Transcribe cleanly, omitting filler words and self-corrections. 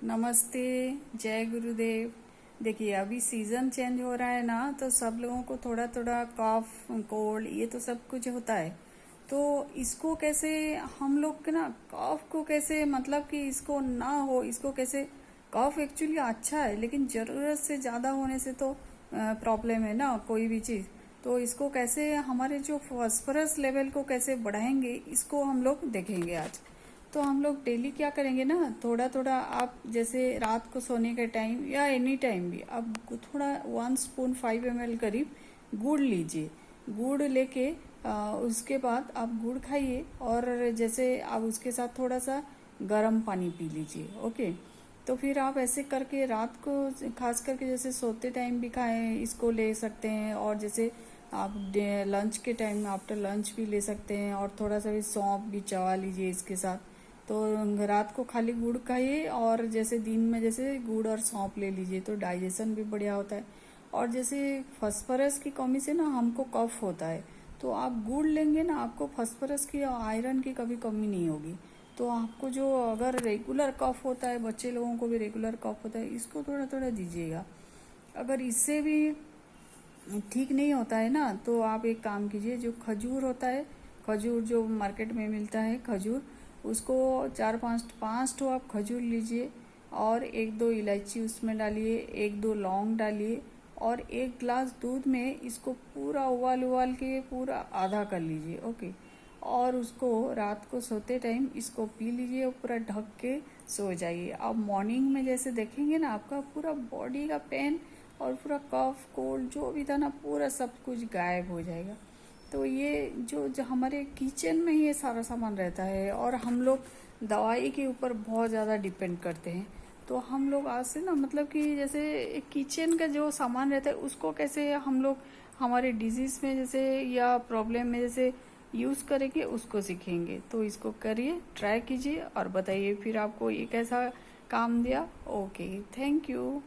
नमस्ते। जय गुरुदेव। देखिए अभी सीज़न चेंज हो रहा है ना, तो सब लोगों को थोड़ा थोड़ा कॉफ कोल्ड ये तो सब कुछ होता है। तो इसको कैसे हम लोग के ना कॉफ को कैसे मतलब कि इसको ना हो, इसको कैसे। कॉफ एक्चुअली अच्छा है लेकिन ज़रूरत से ज़्यादा होने से तो प्रॉब्लम है ना कोई भी चीज़। तो इसको कैसे हमारे जो फॉस्फोरस लेवल को कैसे बढ़ाएंगे, इसको हम लोग देखेंगे आज। तो हम लोग डेली क्या करेंगे ना, थोड़ा थोड़ा आप जैसे रात को सोने के टाइम या एनी टाइम भी आप थोड़ा 1 स्पून 5 ml करीब गुड़ लीजिए। गुड़ लेके उसके बाद आप गुड़ खाइए और जैसे आप उसके साथ थोड़ा सा गर्म पानी पी लीजिए। ओके। तो फिर आप ऐसे करके रात को खास करके जैसे सोते टाइम भी खाएं, इसको ले सकते हैं। और जैसे आप लंच के टाइम आफ्टर लंच भी ले सकते हैं और थोड़ा सा भी सौंफ भी चबा लीजिए इसके साथ। तो रात को खाली गुड़ खाइए और जैसे दिन में जैसे गुड़ और सौंफ ले लीजिए तो डाइजेशन भी बढ़िया होता है। और जैसे फास्फोरस की कमी से ना हमको कफ होता है, तो आप गुड़ लेंगे ना, आपको फास्फोरस की और आयरन की कभी कमी नहीं होगी। तो आपको जो अगर रेगुलर कफ होता है, बच्चे लोगों को भी रेगुलर कफ होता है, इसको थोड़ा थोड़ा दीजिएगा। अगर इससे भी ठीक नहीं होता है ना, तो आप एक काम कीजिए, जो खजूर होता है, खजूर जो मार्केट में मिलता है खजूर, उसको चार पाँच पाँच ठो आप खजूर लीजिए और एक दो इलायची उसमें डालिए, एक दो लौंग डालिए और एक गिलास दूध में इसको पूरा उबाल उबाल के पूरा आधा कर लीजिए। ओके। और उसको रात को सोते टाइम इसको पी लीजिए और पूरा ढक के सो जाइए। आप मॉर्निंग में जैसे देखेंगे ना, आपका पूरा बॉडी का पेन और पूरा कफ कोल्ड जो भी था ना, पूरा सब कुछ गायब हो जाएगा। तो ये जो हमारे किचन में ही ये सारा सामान रहता है और हम लोग दवाई के ऊपर बहुत ज़्यादा डिपेंड करते हैं। तो हम लोग आज से ना मतलब कि जैसे किचन का जो सामान रहता है उसको कैसे हम लोग हमारे डिजीज़ में जैसे या प्रॉब्लम में जैसे यूज़ करेंगे उसको सीखेंगे। तो इसको करिए, ट्राई कीजिए और बताइए फिर आपको ये कैसा काम दिया। Okay, thank you.